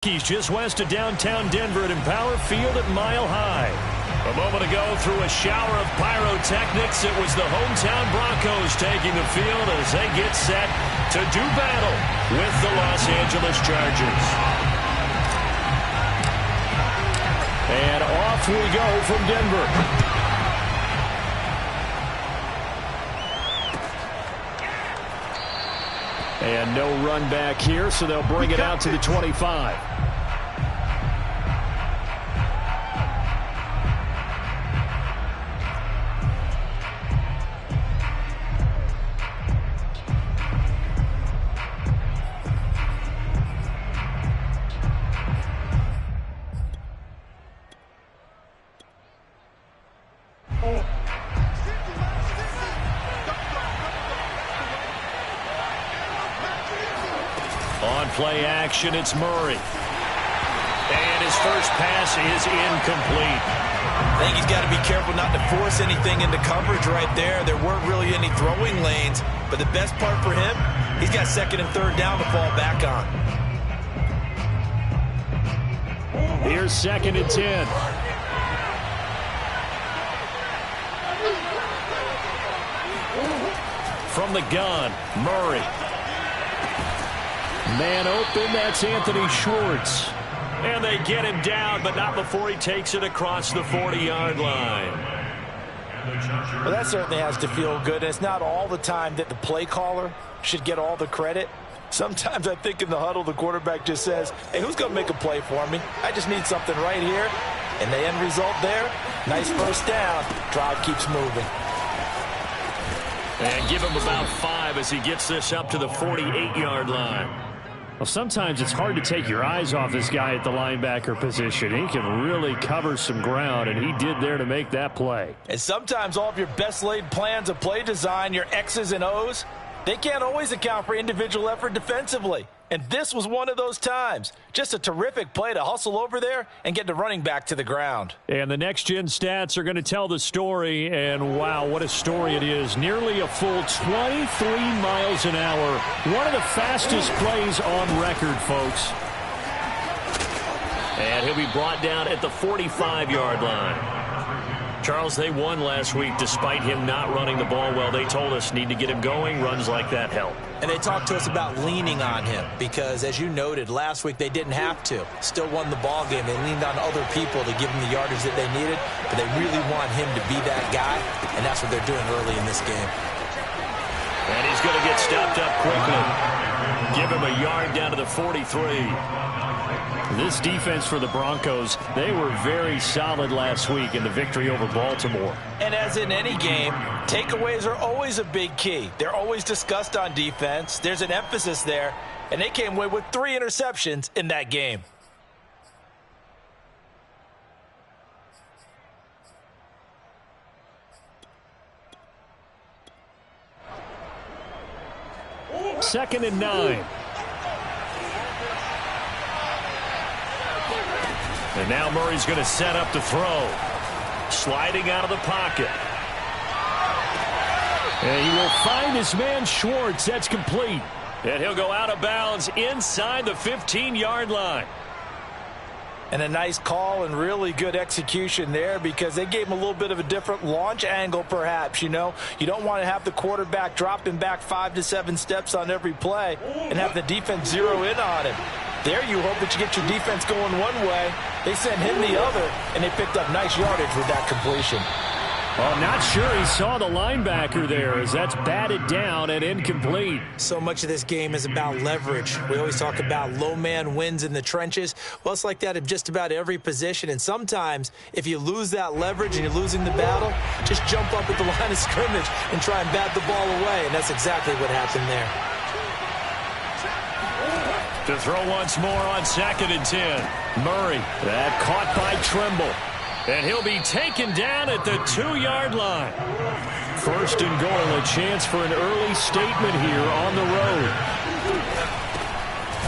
He's just west of downtown Denver at Empower Field at Mile High. A moment ago, through a shower of pyrotechnics, it was the hometown Broncos taking the field as they get set to do battle with the Los Angeles Chargers. And off we go from Denver. And no run back here, so they'll bring it out to the 25. On play action, it's Murray. And his first pass is incomplete. I think he's got to be careful not to force anything into coverage right there. There weren't really any throwing lanes, but the best part for him, he's got second and third down to fall back on. Here's second and 10. From the gun, Murray. Man open, that's Anthony Schwartz. And they get him down, but not before he takes it across the 40-yard line. Well, that certainly has to feel good. It's not all the time that the play caller should get all the credit. Sometimes I think in the huddle, the quarterback just says, hey, who's going to make a play for me? I just need something right here. And the end result there, nice first down. Drive keeps moving. And give him about 5 as he gets this up to the 48-yard line. Well, sometimes it's hard to take your eyes off this guy at the linebacker position. He can really cover some ground, and he did there to make that play. And sometimes all of your best laid plans of play design, your X's and O's, they can't always account for individual effort defensively. And this was one of those times. Just a terrific play to hustle over there and get the running back to the ground. And the next-gen stats are going to tell the story. And, wow, what a story it is. Nearly a full 23 miles an hour. One of the fastest plays on record, folks. And he'll be brought down at the 45-yard line. Charles, they won last week despite him not running the ball well. They told us need to get him going. Runs like that help. And they talked to us about leaning on him because, as you noted, last week they didn't have to. Still won the ball game. They leaned on other people to give them the yardage that they needed, but they really want him to be that guy, and that's what they're doing early in this game. And he's going to get stopped up quickly. Give him a yard down to the 43. This defense for the Broncos, they were very solid last week in the victory over Baltimore. And as in any game, takeaways are always a big key. They're always discussed on defense. There's an emphasis there, and they came away with 3 interceptions in that game. Second and 9. And now Murray's going to set up to throw. Sliding out of the pocket. And he will find his man Schwartz. That's complete. And he'll go out of bounds inside the 15-yard line. And a nice call and really good execution there because they gave him a little bit of a different launch angle perhaps, you know. You don't want to have the quarterback dropping back 5 to 7 steps on every play and have the defense zero in on him. There you hope that you get your defense going one way. They sent him the other, and they picked up nice yardage with that completion. Well, I'm not sure he saw the linebacker there as that's batted down and incomplete. So much of this game is about leverage. We always talk about low man wins in the trenches. Well, it's like that in just about every position. And sometimes if you lose that leverage and you're losing the battle, just jump up at the line of scrimmage and try and bat the ball away. And that's exactly what happened there. To throw once more on second and 10. Murray, that caught by Trimble. And he'll be taken down at the 2-yard line. First and goal, a chance for an early statement here on the road.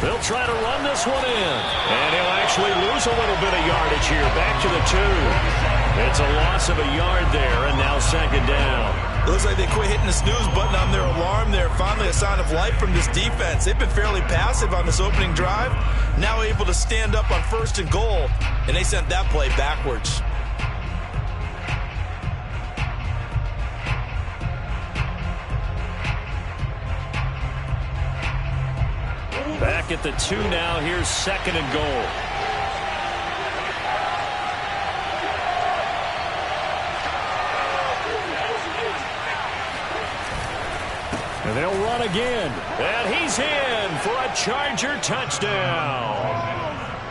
They'll try to run this one in. And he'll actually lose a little bit of yardage here. Back to the 2. It's a loss of a yard there, and now second down. It looks like they quit hitting the snooze button on their alarm there. Finally a sign of life from this defense. They've been fairly passive on this opening drive. Now able to stand up on 1st and goal, and they sent that play backwards. Back at the 2 now. Here's 2nd and goal. And they'll run again. And he's in for a Charger touchdown.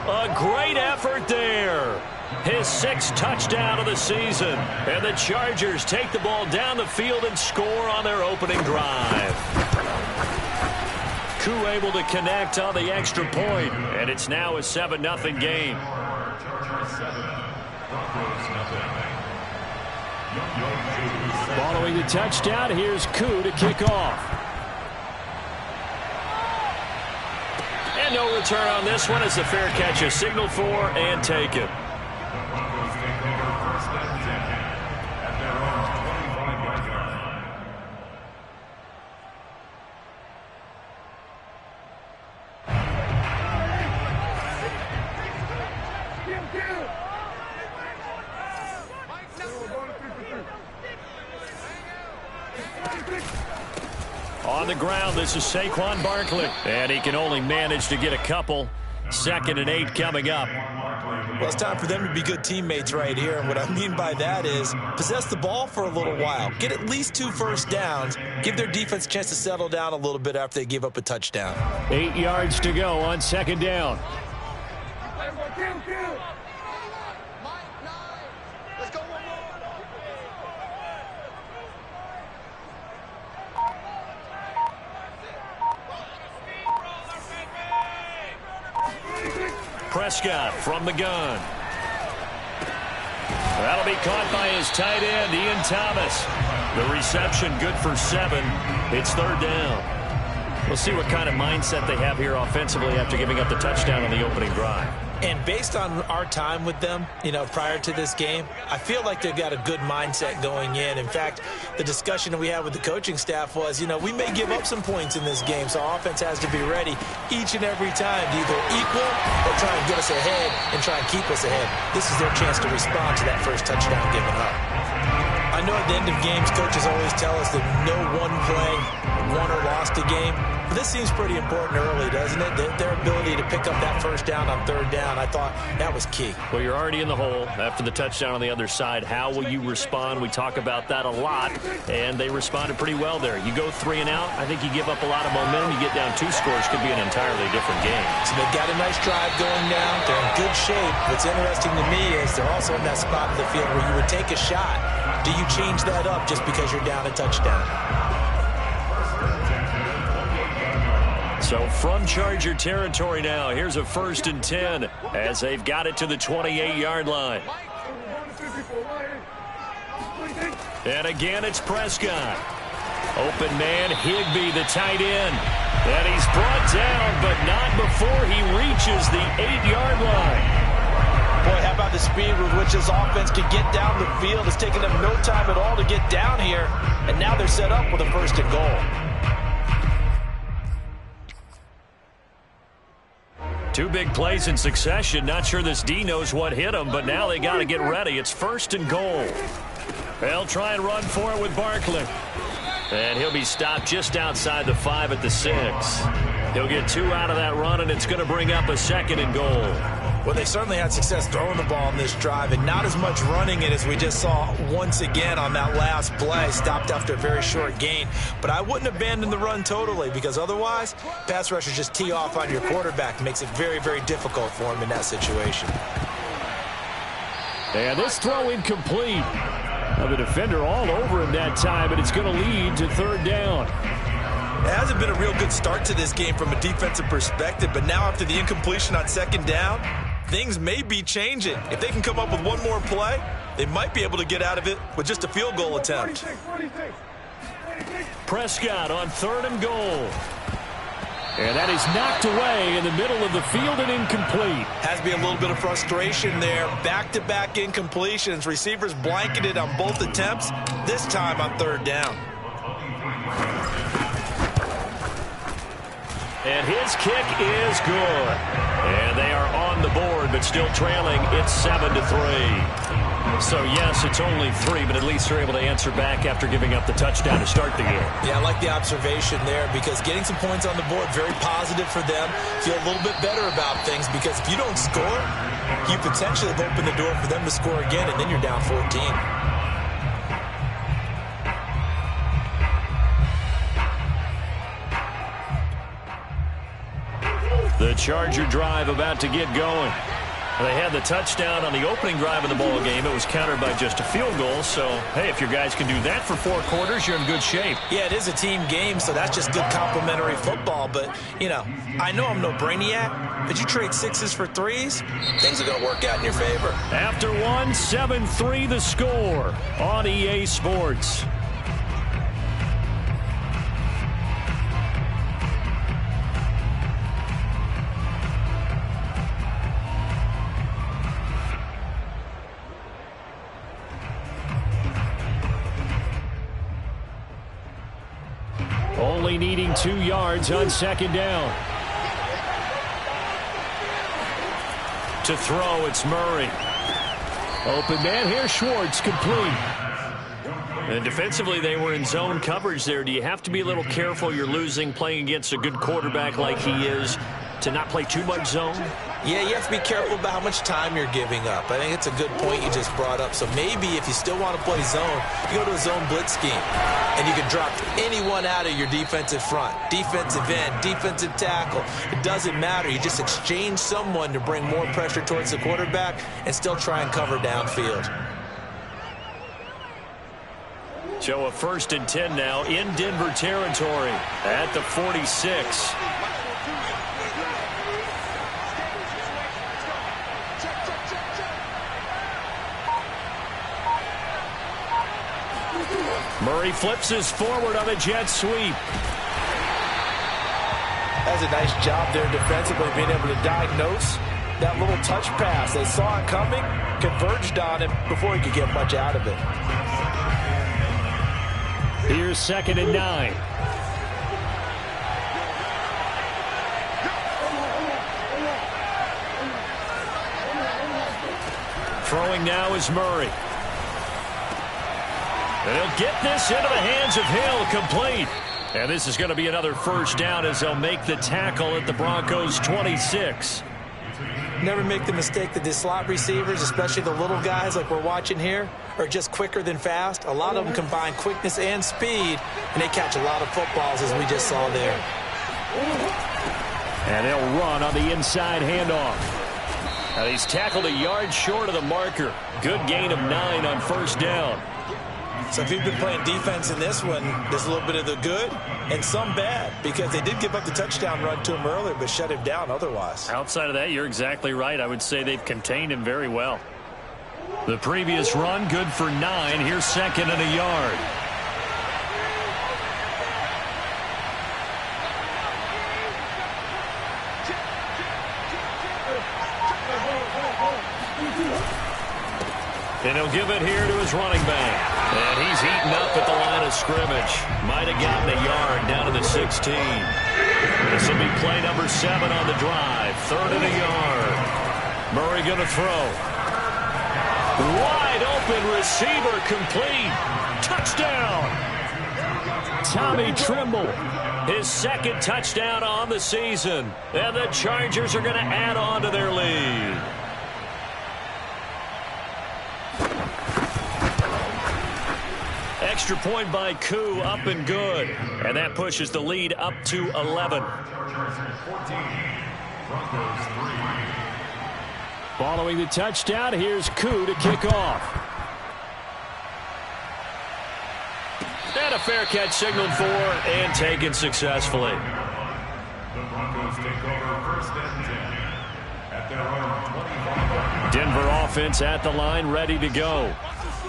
A great effort there. His 6th touchdown of the season. And the Chargers take the ball down the field and score on their opening drive. Koo able to connect on the extra point. And it's now a 7-0 game. Following the touchdown, here's Koo to kick off. And no return on this one as the fair catch is signaled for and taken. On the ground, this is Saquon Barkley. And he can only manage to get a couple. 2nd and 8 coming up. Well, it's time for them to be good teammates right here. And what I mean by that is possess the ball for a little while. Get at least 2 first downs. Give their defense a chance to settle down a little bit after they give up a touchdown. 8 yards to go on 2nd down. Prescott from the gun. That'll be caught by his tight end, Ian Thomas. The reception good for 7. It's 3rd down. We'll see what kind of mindset they have here offensively after giving up the touchdown on the opening drive. And based on our time with them, prior to this game, I feel like they've got a good mindset going in. In fact, the discussion that we had with the coaching staff was, we may give up some points in this game, so our offense has to be ready each and every time to either equal or try and get us ahead and try and keep us ahead. This is their chance to respond to that first touchdown given up. I know at the end of games, coaches always tell us that no one play won or lost a game. But this seems pretty important early, doesn't it? Their ability to pick up that first down on 3rd down, I thought that was key. Well, you're already in the hole after the touchdown on the other side. How will you respond? We talk about that a lot, and they responded pretty well there. You go 3 and out, I think you give up a lot of momentum. You get down 2 scores, could be an entirely different game. So they've got a nice drive going now. They're in good shape. What's interesting to me is they're also in that spot of the field where you would take a shot. Do you change that up just because you're down a touchdown? So from Charger territory now, here's a 1st and 10 as they've got it to the 28-yard line. And again, it's Prescott. Open man, Higbee, the tight end. And he's brought down, but not before he reaches the 8-yard line. Boy, how about the speed with which this offense can get down the field? It's taken them no time at all to get down here. And now they're set up with a 1st and goal. 2 big plays in succession. Not sure this D knows what hit him, but now they got to get ready. It's 1st and goal. They'll try and run for it with Barkley. And he'll be stopped just outside the 5 at the 6. He'll get 2 out of that run, and it's going to bring up a 2nd and goal. Well, they certainly had success throwing the ball on this drive, and not as much running it as we just saw once again on that last play. Stopped after a very short gain. But I wouldn't abandon the run totally, because otherwise, pass rushers just tee off on your quarterback. Makes it very, very difficult for him in that situation. And this throw incomplete. Now the defender all over him that time, and it's going to lead to 3rd down. It hasn't been a real good start to this game from a defensive perspective, but now after the incompletion on 2nd down, things may be changing. If they can come up with one more play, they might be able to get out of it with just a field goal attempt. Prescott on 3rd and goal. And that is knocked away in the middle of the field and incomplete. Has to be a little bit of frustration there. Back-to-back incompletions. Receivers blanketed on both attempts, this time on third down. And his kick is good. And they are on the board, but still trailing. It's 7-3. So, yes, it's only 3, but at least they're able to answer back after giving up the touchdown to start the game. Yeah, I like the observation there because getting some points on the board, very positive for them. Feel a little bit better about things because if you don't score, you potentially have opened the door for them to score again, and then you're down 14. The Charger drive about to get going. They had the touchdown on the opening drive of the ball game. It was countered by just a field goal. So, hey, if your guys can do that for 4 quarters, you're in good shape. Yeah, it is a team game, so that's just good complimentary football. But, you know, I know I'm no brainiac, but you trade 6s for 3s, things are going to work out in your favor. After 1, 7-3 the score on EA Sports. Only needing 2 yards on second down. To throw, it's Murray. Open man here, Schwartz, complete. And defensively, they were in zone coverage there. Do you have to be a little careful? You're losing, playing against a good quarterback like he is, to not play too much zone? Yeah, you have to be careful about how much time you're giving up. I think it's a good point you just brought up. So maybe if you still want to play zone, you go to a zone blitz scheme. And you can drop anyone out of your defensive front. Defensive end, defensive tackle. It doesn't matter. You just exchange someone to bring more pressure towards the quarterback and still try and cover downfield. So a 1st and 10 now in Denver territory at the 46. Murray flips his forward on a jet sweep. That's a nice job there defensively, being able to diagnose that little touch pass. They saw it coming, converged on him before he could get much out of it. Here's 2nd and 9. Throwing now is Murray. And he'll get this into the hands of Hill, complete. And this is going to be another 1st down as they'll make the tackle at the Broncos' 26. Never make the mistake that the slot receivers, especially the little guys like we're watching here, are just quicker than fast. A lot of them combine quickness and speed, and they catch a lot of footballs, as we just saw there. And they'll run on the inside handoff. And he's tackled a yard short of the marker. Good gain of 9 on 1st down. So if you've been playing defense in this one, there's a little bit of the good and some bad, because they did give up the touchdown run to him earlier, but shut him down otherwise. Outside of that, you're exactly right. I would say they've contained him very well. The previous run, good for 9. Here's 2nd and a yard. And he'll give it here to his running back. And he's heating up at the line of scrimmage. Might have gotten a yard down to the 16. This will be play number 7 on the drive. 3rd and a yard. Murray going to throw. Wide open receiver, complete. Touchdown. Tommy Tremble. His 2nd touchdown on the season. And the Chargers are going to add on to their lead. Extra point by Koo, up and good. And that pushes the lead up to 11. Following the touchdown, here's Koo to kick off. And a fair catch signaled for and taken successfully. The Broncos take over 1st and 10 at their own 25. Denver offense at the line, ready to go.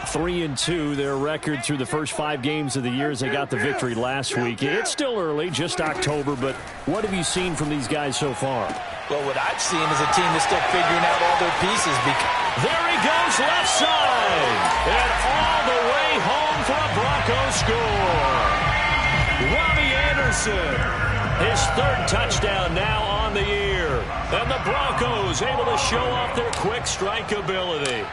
3-2, their record through the first 5 games of the year as they got the victory last week. It's still early, just October, but what have you seen from these guys so far? Well, what I've seen is a team that's still figuring out all their pieces. There he goes, left side, and all the way home for a Broncos score. Robbie Anderson, his 3rd touchdown now on the year, and the Broncos able to show off their quick strike ability.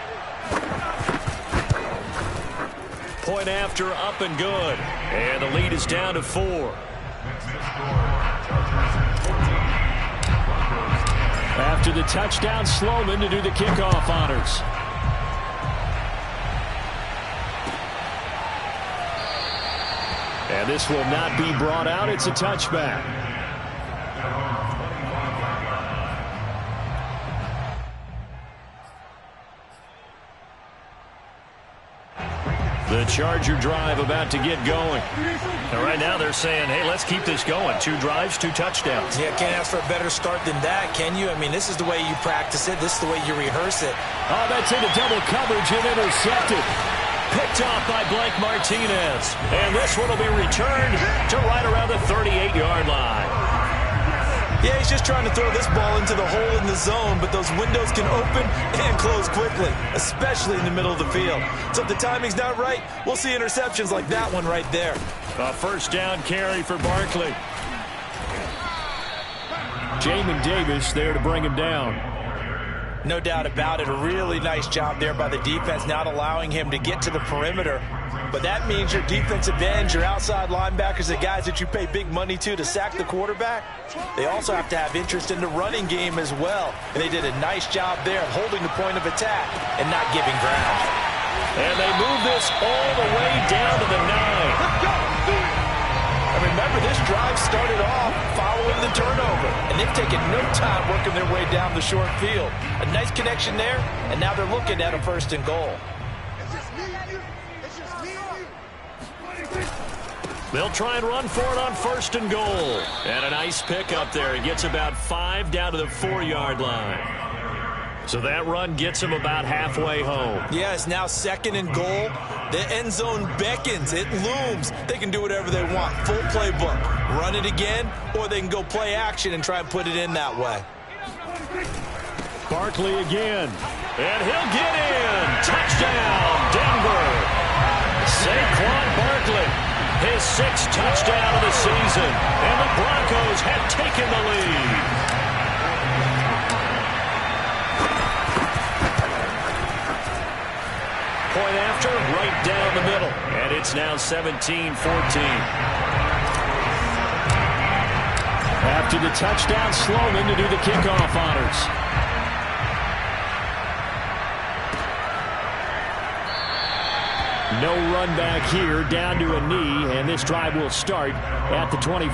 Point after, up and good, and the lead is down to 4. After the touchdown, Sloman to do the kickoff honors. And this will not be brought out. It's a touchback. The Charger drive about to get going. And right now they're saying, hey, let's keep this going. 2 drives, 2 touchdowns. Yeah, can't ask for a better start than that, can you? I mean, this is the way you practice it. This is the way you rehearse it. Oh, that's into double coverage and intercepted. Picked off by Blake Martinez. And this one will be returned to right around the 38-yard line. Yeah, he's just trying to throw this ball into the hole in the zone, but those windows can open and close quickly, especially in the middle of the field. So if the timing's not right, we'll see interceptions like that one right there. A first down carry for Barkley. Jamin Davis there to bring him down. No doubt about it. A really nice job there by the defense, not allowing him to get to the perimeter. But that means your defensive ends, your outside linebackers, the guys that you pay big money to sack the quarterback, they also have to have interest in the running game as well. And they did a nice job there of holding the point of attack and not giving ground. And they move this all the way down to the 9. And remember, this drive started off following the turnover. And they've taken no time working their way down the short field. A nice connection there, and now they're looking at a 1st and goal. They'll try and run for it on 1st and goal. And a nice pick up there. He gets about 5 down to the 4-yard line. So that run gets him about halfway home. Yeah, it's now 2nd and goal. The end zone beckons. It looms. They can do whatever they want. Full playbook. Run it again, or they can go play action and try and put it in that way. Barkley again. And he'll get in. Touchdown, Denver. Saquon Barkley. His 6th touchdown of the season. And the Broncos have taken the lead. Point after, right down the middle. And it's now 17-14. After the touchdown, Sloman to do the kickoff honors. No run back here, down to a knee, and this drive will start at the 25.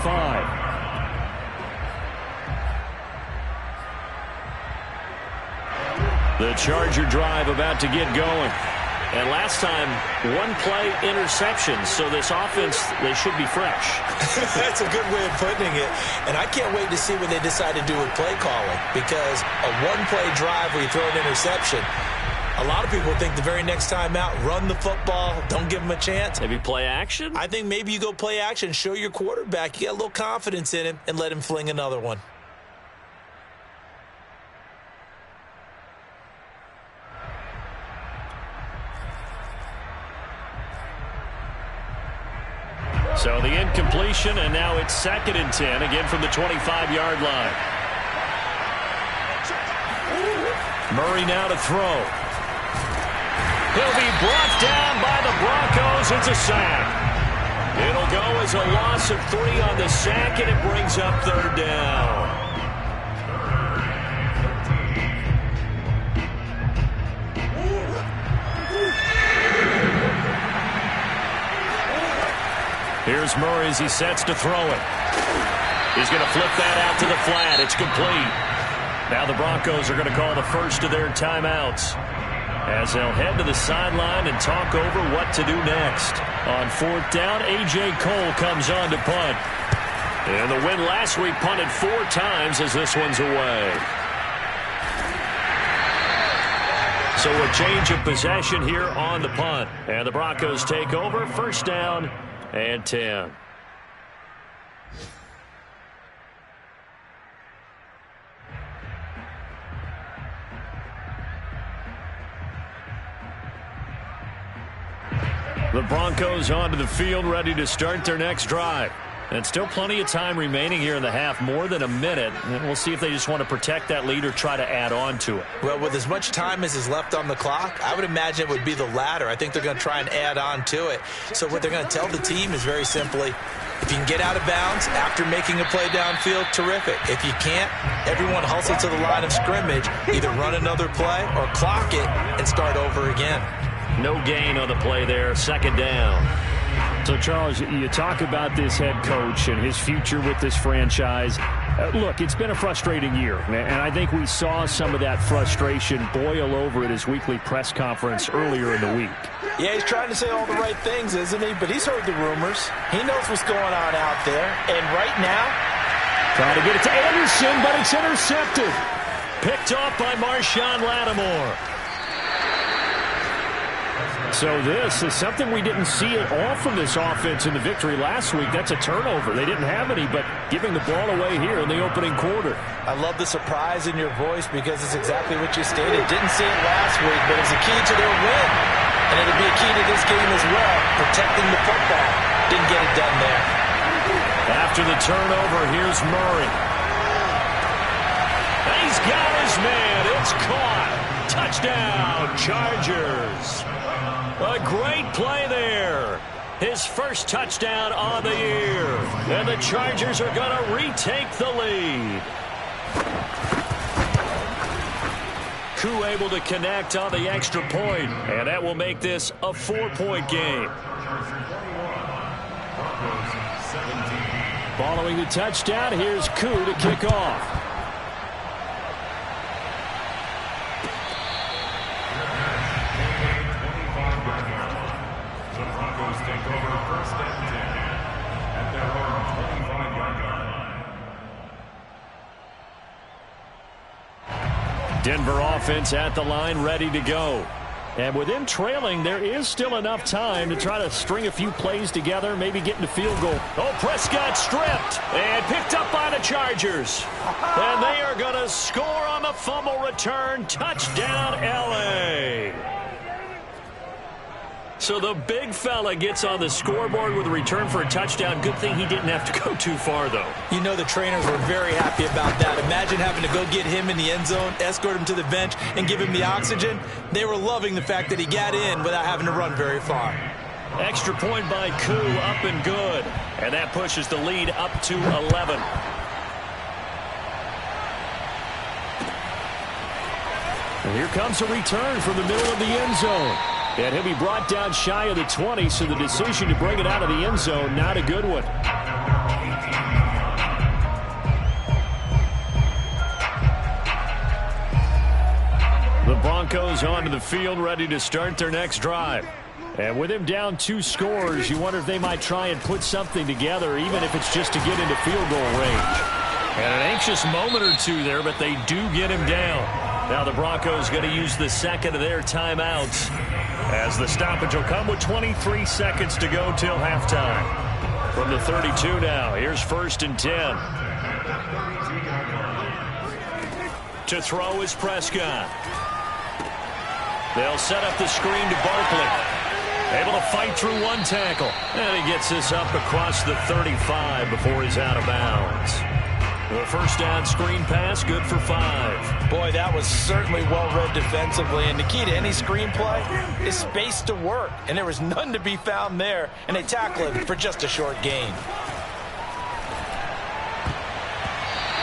The Charger drive about to get going. And last time, 1-play interception, so this offense, they should be fresh. That's a good way of putting it. And I can't wait to see what they decide to do with play calling, because a 1-play drive where you throw an interception, a lot of people think the very next time out, run the football, don't give them a chance. Maybe play action? I think maybe you go play action, show your quarterback, you got a little confidence in him, and let him fling another one. So the incompletion, and now it's 2nd and 10, again from the 25-yard line. Murray now to throw. He'll be brought down by the Broncos. It's a sack. It'll go as a loss of 3 on the sack, and it brings up 3rd down. Here's Murray as he sets to throw it. He's going to flip that out to the flat. It's complete. Now the Broncos are going to call the first of their timeouts, as they'll head to the sideline and talk over what to do next. On 4th down, A.J. Cole comes on to punt. And the win last week punted 4 times as this one's away. So a change of possession here on the punt. And the Broncos take over, first down and 10. The Broncos onto the field, ready to start their next drive. And still plenty of time remaining here in the half, more than a minute. And we'll see if they just want to protect that lead or try to add on to it. Well, with as much time as is left on the clock, I would imagine it would be the latter. I think they're going to try and add on to it. So what they're going to tell the team is very simply, if you can get out of bounds after making a play downfield, terrific. If you can't, everyone hustle to the line of scrimmage, either run another play or clock it and start over again. No gain on the play there, second down. So, Charles, you talk about this head coach and his future with this franchise. Look, it's been a frustrating year, and I think we saw some of that frustration boil over at his weekly press conference earlier in the week. Yeah, he's trying to say all the right things, isn't he? But he's heard the rumors. He knows what's going on out there. And right now, trying to get it to Anderson, but it's intercepted. Picked off by Marshawn Lattimore. So this is something we didn't see at all from this offense in the victory last week. That's a turnover. They didn't have any, but giving the ball away here in the opening quarter. I love the surprise in your voice because it's exactly what you stated. Didn't see it last week, but it's a key to their win. And it'll be a key to this game as well, protecting the football. Didn't get it done there. After the turnover, here's Murray. He's got his man. It's caught. Touchdown, Chargers. A great play there. His first touchdown on the year. And the Chargers are going to retake the lead. Koo able to connect on the extra point, and that will make this a 4-point game. Following the touchdown, here's Koo to kick off. Denver offense at the line, ready to go. And with them trailing, there is still enough time to try to string a few plays together, maybe get into field goal. Oh, Prescott stripped and picked up by the Chargers. And they are going to score on the fumble return. Touchdown, L.A. So the big fella gets on the scoreboard with a return for a touchdown. Good thing he didn't have to go too far, though. You know the trainers were very happy about that. Imagine having to go get him in the end zone, escort him to the bench, and give him the oxygen. They were loving the fact that he got in without having to run very far. Extra point by Koo, up and good. And that pushes the lead up to 11. And here comes a return from the middle of the end zone. And he'll be brought down shy of the 20, so the decision to bring it out of the end zone, not a good one. The Broncos onto the field, ready to start their next drive. And with him down 2 scores, you wonder if they might try and put something together, even if it's just to get into field goal range. And an anxious moment or two there, but they do get him down. Now the Broncos going to use the second of their timeouts, as the stoppage will come with 23 seconds to go till halftime. From the 32 now, here's 1st and 10. To throw is Prescott. They'll set up the screen to Barkley. Able to fight through one tackle. And he gets this up across the 35 before he's out of bounds. The first down screen pass, good for 5. Boy, that was certainly well-read defensively. And the key to any screenplay is space to work. And there was none to be found there. And they tackled him for just a short gain.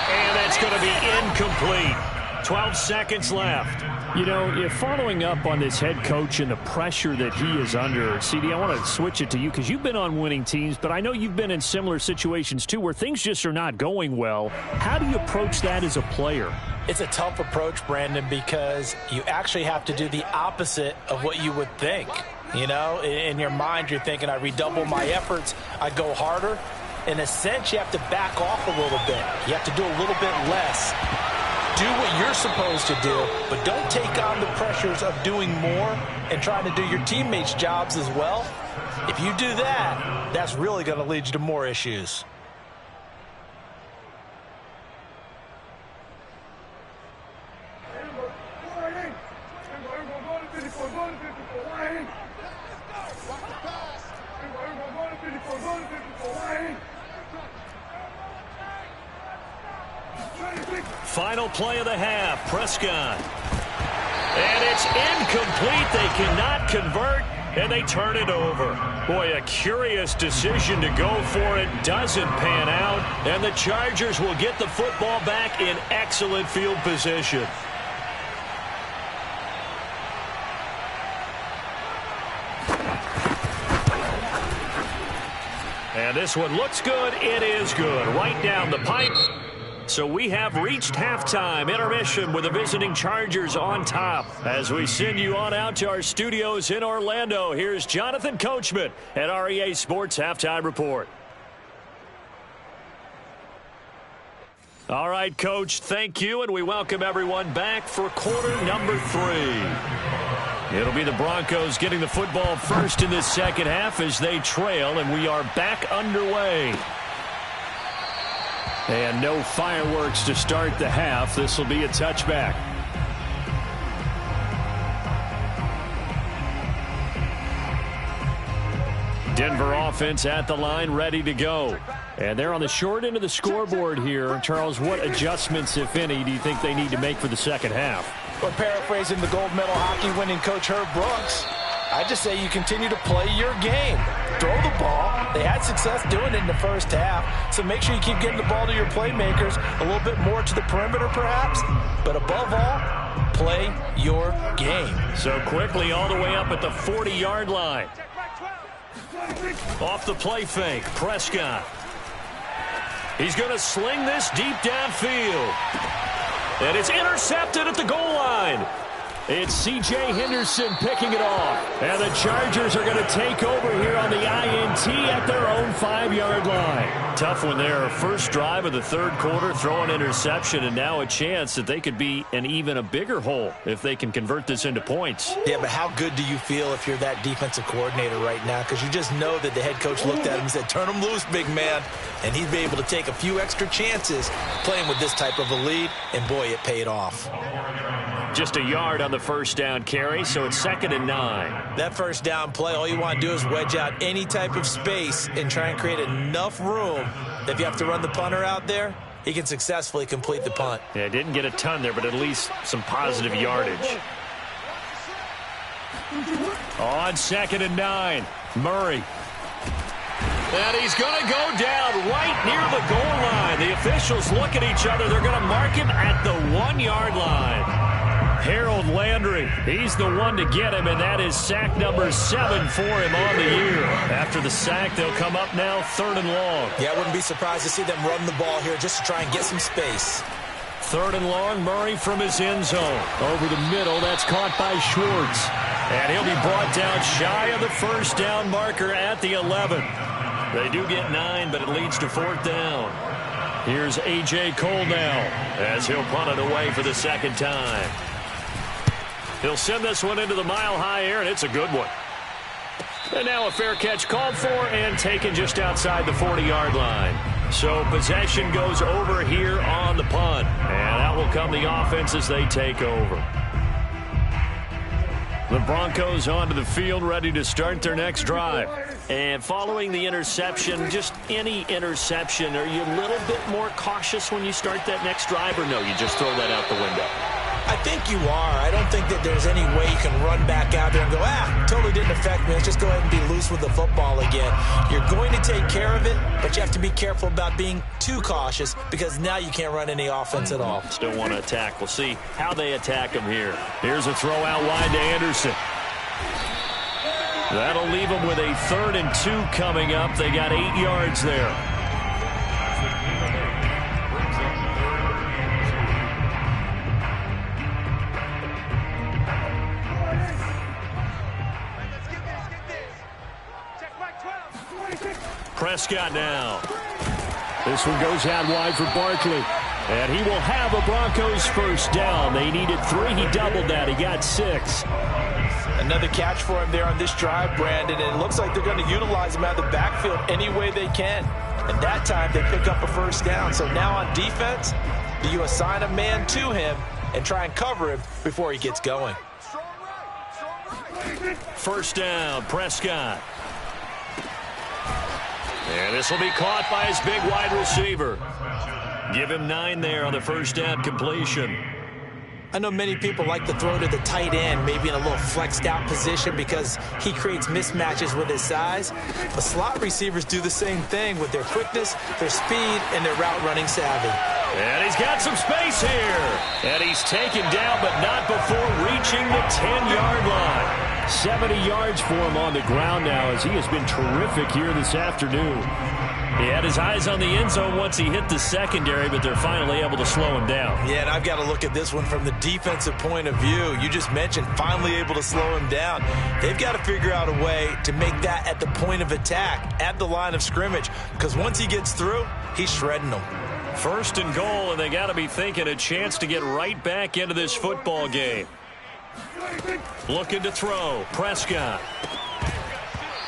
And that's going to be incomplete. 12 seconds left. You know, if following up on this head coach and the pressure that he is under, CD, I want to switch it to you because you've been on winning teams, but I know you've been in similar situations too where things just are not going well. How do you approach that as a player? It's a tough approach, Brandon, because you actually have to do the opposite of what you would think. You know, in your mind, you're thinking, I redouble my efforts, I go harder. In a sense, you have to back off a little bit. You have to do a little bit less. Do what you're supposed to do, but don't take on the pressures of doing more and trying to do your teammates' jobs as well. If you do that, that's really going to lead you to more issues. Final play of the half, Prescott. And it's incomplete. They cannot convert, and they turn it over. Boy, a curious decision to go for it. Doesn't pan out, and the Chargers will get the football back in excellent field position. And this one looks good. It is good. Right down the pipe. So we have reached halftime intermission with the visiting Chargers on top. As we send you on out to our studios in Orlando, here's Jonathan Coachman at REA Sports Halftime Report. All right, Coach, thank you, and we welcome everyone back for quarter number 3. It'll be the Broncos getting the football first in this second half as they trail, and we are back underway. And no fireworks to start the half. This will be a touchback. Denver offense at the line, ready to go. And they're on the short end of the scoreboard here. Charles, what adjustments, if any, do you think they need to make for the second half? Well, paraphrasing the gold medal hockey winning coach Herb Brooks, I just say you continue to play your game. Throw the ball. They had success doing it in the first half, so make sure you keep getting the ball to your playmakers, a little bit more to the perimeter perhaps, but above all, play your game. So quickly all the way up at the 40-yard line. Off the play fake, Prescott. He's going to sling this deep downfield. And it's intercepted at the goal line. It's C.J. Henderson picking it off. And the Chargers are going to take over here on the INT at their own 5-yard line. Tough one there. First drive of the third quarter, throw an interception, and now a chance that they could be in even a bigger hole if they can convert this into points. Yeah, but how good do you feel if you're that defensive coordinator right now? Because you just know that the head coach looked at him and said, turn him loose, big man. And he'd be able to take a few extra chances playing with this type of a lead, and boy, it paid off. Just a yard on the first down carry, so it's 2nd and 9. That first down play, all you want to do is wedge out any type of space and try and create enough room that if you have to run the punter out there, he can successfully complete the punt. Yeah, didn't get a ton there, but at least some positive yardage. On 2nd and 9, Murray. And he's going to go down right near the goal line. The officials look at each other. They're going to mark him at the 1-yard line. Harold Landry, he's the one to get him, and that is sack number 7 for him on the year. After the sack, they'll come up now 3rd and long. Yeah, I wouldn't be surprised to see them run the ball here just to try and get some space. 3rd and long, Murray from his end zone. Over the middle, that's caught by Schwartz. And he'll be brought down shy of the first down marker at the 11. They do get 9, but it leads to 4th down. Here's A.J. Cole now as he'll punt it away for the second time. He'll send this one into the mile-high air, and it's a good one. And now a fair catch called for and taken just outside the 40-yard line. So possession goes over here on the punt. And out will come the offense as they take over. The Broncos onto the field, ready to start their next drive. And following the interception, just any interception, are you a little bit more cautious when you start that next drive, or no, you just throw that out the window? I think you are. I don't think that there's any way you can run back out there and go, totally didn't affect me. Let's just go ahead and be loose with the football again. You're going to take care of it, but you have to be careful about being too cautious because now you can't run any offense at all. Still want to attack. We'll see how they attack him here. Here's a throw out wide to Anderson. That'll leave them with a 3rd and 2 coming up. They got 8 yards there. Prescott now. This one goes out wide for Barkley. And he will have a Broncos first down. They needed 3. He doubled that. He got 6. Another catch for him there on this drive, Brandon, and it looks like they're going to utilize him out of the backfield any way they can. And that time they pick up a first down. So now on defense, you assign a man to him and try and cover him before he gets going. First down, Prescott. And this will be caught by his big wide receiver. Give him 9 there on the first down completion. I know many people like to throw to the tight end, maybe in a little flexed out position because he creates mismatches with his size. But slot receivers do the same thing with their quickness, their speed, and their route running savvy. And he's got some space here. And he's taken down, but not before reaching the 10-yard line. 70 yards for him on the ground now as he has been terrific here this afternoon. He had his eyes on the end zone once he hit the secondary, but they're finally able to slow him down. Yeah, and I've got to look at this one from the defensive point of view. You just mentioned finally able to slow him down. They've got to figure out a way to make that at the point of attack, at the line of scrimmage, because once he gets through, he's shredding them. First and goal, and they got to be thinking a chance to get right back into this football game. Looking to throw, Prescott.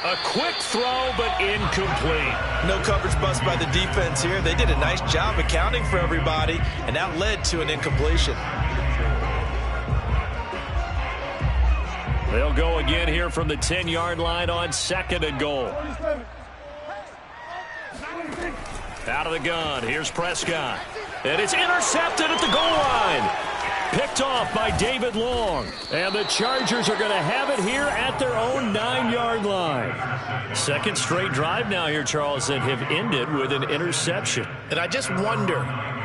A quick throw, but incomplete. No coverage bust by the defense here. They did a nice job accounting for everybody, and that led to an incompletion. They'll go again here from the 10-yard line on second and goal. Out of the gun, here's Prescott. And it's intercepted at the goal line. Picked off by David Long. And the Chargers are going to have it here at their own 9-yard line. Second straight drive now here, Charles, that have ended with an interception. And I just wonder,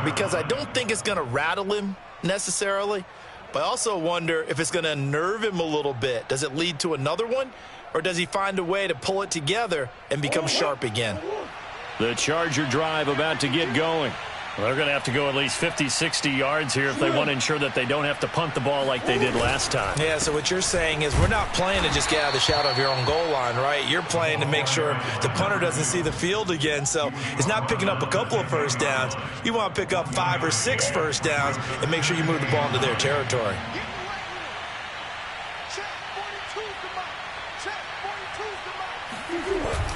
because I don't think it's going to rattle him necessarily, but I also wonder if it's going to unnerve him a little bit. Does it lead to another one, or does he find a way to pull it together and become sharp again? The Charger drive about to get going. Well, they're going to have to go at least 50, 60 yards here if they want to ensure that they don't have to punt the ball like they did last time. Yeah, so what you're saying is we're not playing to just get out of the shadow of your own goal line, right? You're playing to make sure the punter doesn't see the field again. So it's not picking up a couple of first downs. You want to pick up 5 or 6 first downs and make sure you move the ball into their territory.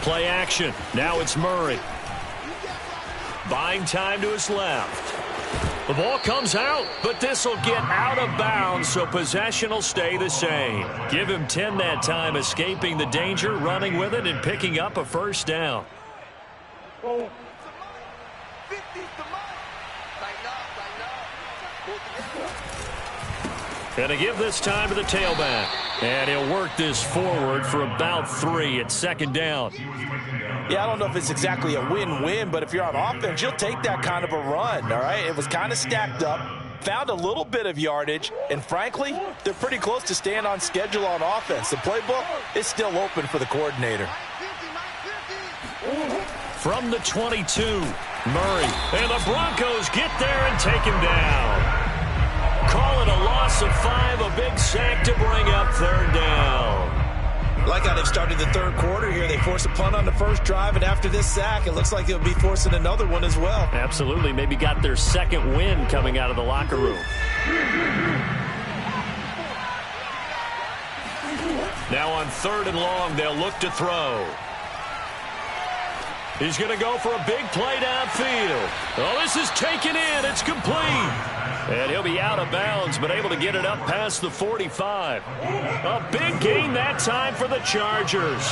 Play action. Now it's Murray. Buying time to his left. The ball comes out, but this will get out of bounds, so possession will stay the same. Give him 10 that time, escaping the danger, running with it, and picking up a first down. Gonna give this time to the tailback. And he'll work this forward for about 3 at second down. Yeah, I don't know if it's exactly a win-win, but if you're on offense, you'll take that kind of a run, all right? It was kind of stacked up, found a little bit of yardage, and frankly, they're pretty close to staying on schedule on offense. The playbook is still open for the coordinator. From the 22, Murray. And the Broncos get there and take him down. Call it a loss of 5, a big sack to bring up third down. Like how they've started the third quarter here. They force a punt on the first drive, and after this sack, it looks like they'll be forcing another one as well. Absolutely. Maybe got their second win coming out of the locker room. Now on third and long, they'll look to throw. He's going to go for a big play downfield. Oh, this is taken in. It's complete. And he'll be out of bounds, but able to get it up past the 45. A big gain that time for the Chargers.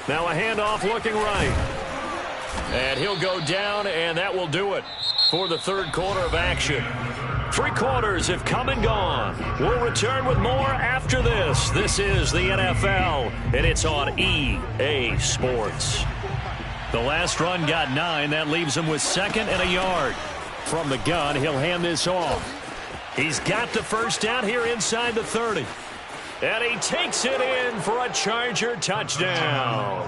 Now a handoff looking right. And he'll go down, and that will do it for the third quarter of action. 3 quarters have come and gone. We'll return with more after this. This is the NFL, and it's on EA Sports. The last run got 9. That leaves him with second and a yard. From the gun, he'll hand this off. He's got the first down here inside the 30. And he takes it in for a Charger touchdown.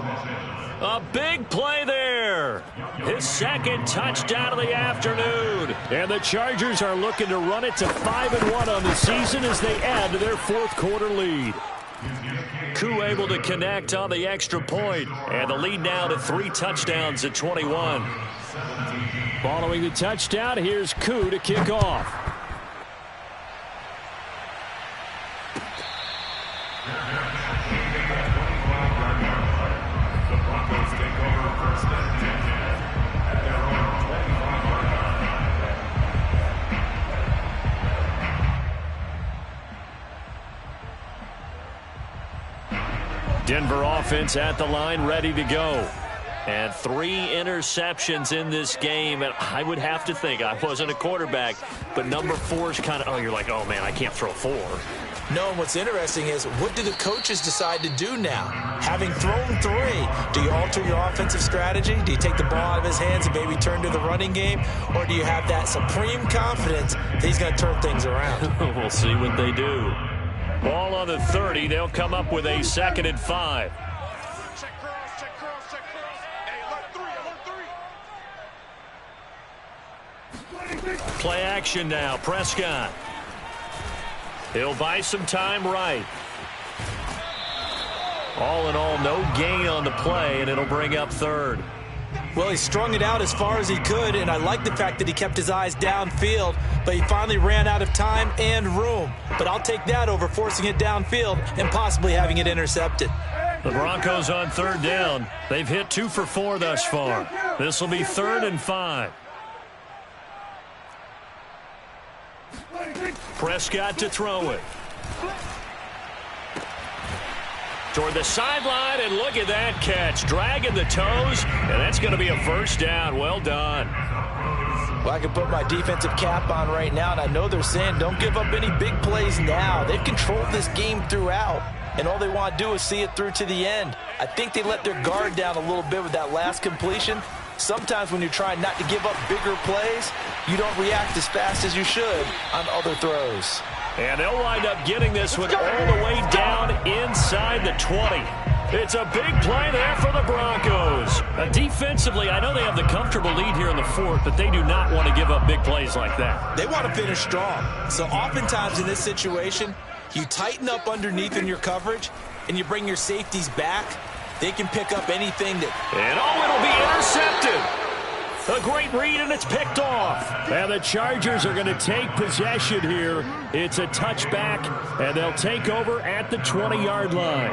A big play there. His second touchdown of the afternoon. And the Chargers are looking to run it to 5-1 on the season as they add to their fourth quarter lead. Koo able to connect on the extra point, and the lead now to 3 touchdowns at 21. Following the touchdown, here's Koo to kick off. The Broncos take over first and 10 at their own 25-yard line. Denver offense at the line, ready to go. And 3 interceptions in this game. And I would have to think, I wasn't a quarterback, but number 4 is kind of, you're like, oh, man, I can't throw 4. No, and what's interesting is, what do the coaches decide to do now? Having thrown 3, do you alter your offensive strategy? Do you take the ball out of his hands and maybe turn to the running game? Or do you have that supreme confidence that he's going to turn things around? We'll see what they do. Ball on the 30. They'll come up with a 2nd and 5. Play action now. Prescott. He'll buy some time right. All in all, no gain on the play, and it'll bring up 3rd. Well, he strung it out as far as he could, and I like the fact that he kept his eyes downfield, but he finally ran out of time and room. But I'll take that over forcing it downfield and possibly having it intercepted. The Broncos on 3rd down. They've hit 2 for 4 thus far. This will be 3rd and 5. Prescott to throw it. Toward the sideline, and look at that catch. Dragging the toes, and that's going to be a 1st down. Well done. Well, I can put my defensive cap on right now, and I know they're saying don't give up any big plays now. They've controlled this game throughout, and all they want to do is see it through to the end. I think they let their guard down a little bit with that last completion. Sometimes when you're trying not to give up bigger plays, you don't react as fast as you should on other throws. And they'll wind up getting this one all the way down inside the 20. It's a big play there for the Broncos. Defensively, I know they have the comfortable lead here in the 4th, but they do not want to give up big plays like that. They want to finish strong. So oftentimes in this situation, you tighten up underneath in your coverage, and you bring your safeties back. They can pick up anything that... And it'll be intercepted. A great read, and it's picked off. And the Chargers are going to take possession here. It's a touchback, and they'll take over at the 20-yard line.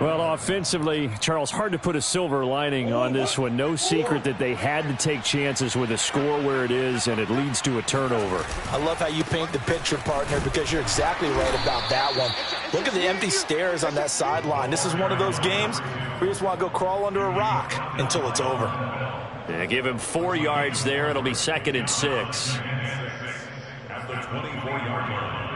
Well, offensively, Charles, hard to put a silver lining on this one. No secret that they had to take chances with a score where it is, and it leads to a turnover. I love how you paint the picture, partner, because you're exactly right about that one. Look at the empty stairs on that sideline. This is one of those games where you just want to go crawl under a rock until it's over. Yeah, give him 4 yards there. It'll be 2nd and 6. At the 24-yard line.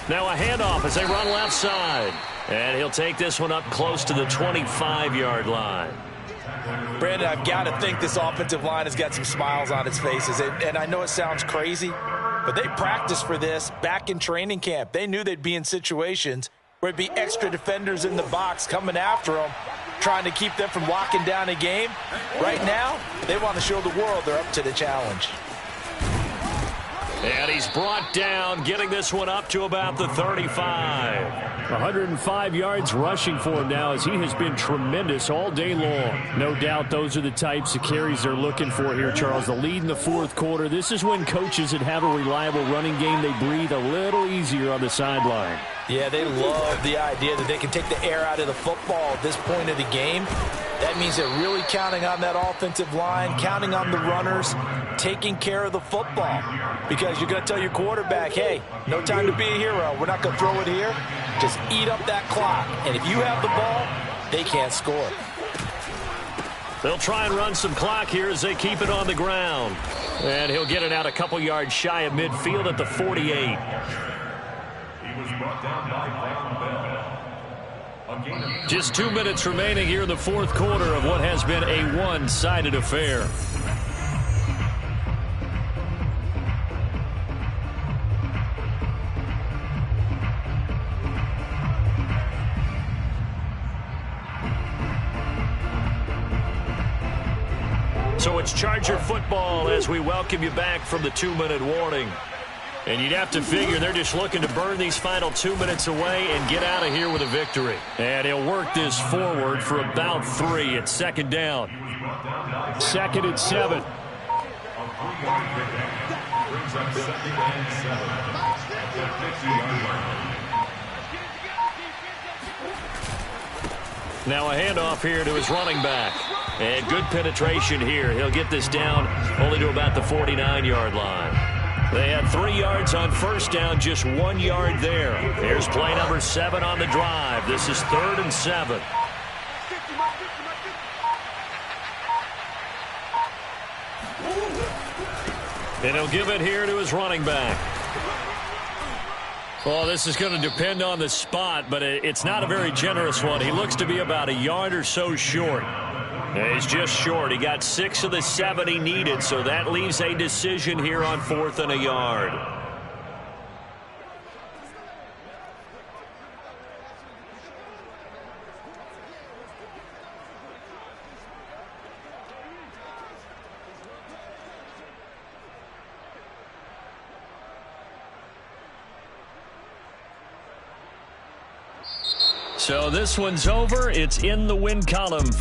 Now a handoff as they run left side. And he'll take this one up close to the 25-yard line. Brandon, I've got to think this offensive line has got some smiles on its faces. And I know it sounds crazy, but they practiced for this back in training camp. They knew they'd be in situations where it'd be extra defenders in the box coming after them, trying to keep them from locking down a game. Right now, they want to show the world they're up to the challenge. And he's brought down, getting this one up to about the 35. 105 yards rushing for him now, as he has been tremendous all day long. No doubt those are the types of carries they're looking for here, Charles. The lead in the 4th quarter. This is when coaches that have a reliable running game, they breathe a little easier on the sideline. Yeah, they love the idea that they can take the air out of the football at this point of the game. That means they're really counting on that offensive line, counting on the runners, taking care of the football. Because you're going to tell your quarterback, hey, no time to be a hero. We're not going to throw it here. Just eat up that clock. And if you have the ball, they can't score. They'll try and run some clock here as they keep it on the ground. And he'll get it out a couple yards shy of midfield at the 48. He was brought down by Von Bell. Just 2 minutes remaining here in the 4th quarter of what has been a one-sided affair. So it's Charger football as we welcome you back from the 2-minute warning. And you'd have to figure they're just looking to burn these final 2 minutes away and get out of here with a victory. And he'll work this forward for about 3. It's second down. 2nd and 7. Now a handoff here to his running back. And good penetration here. He'll get this down only to about the 49-yard line. They had 3 yards on first down, just 1 yard there. Here's play number 7 on the drive. This is 3rd and 7. And he'll give it here to his running back. Well, this is going to depend on the spot, but it's not a very generous one. He looks to be about a yard or so short. He's just short. He got 6 of the 7 he needed, so that leaves a decision here on 4th and a yard. So this one's over. It's in the win column for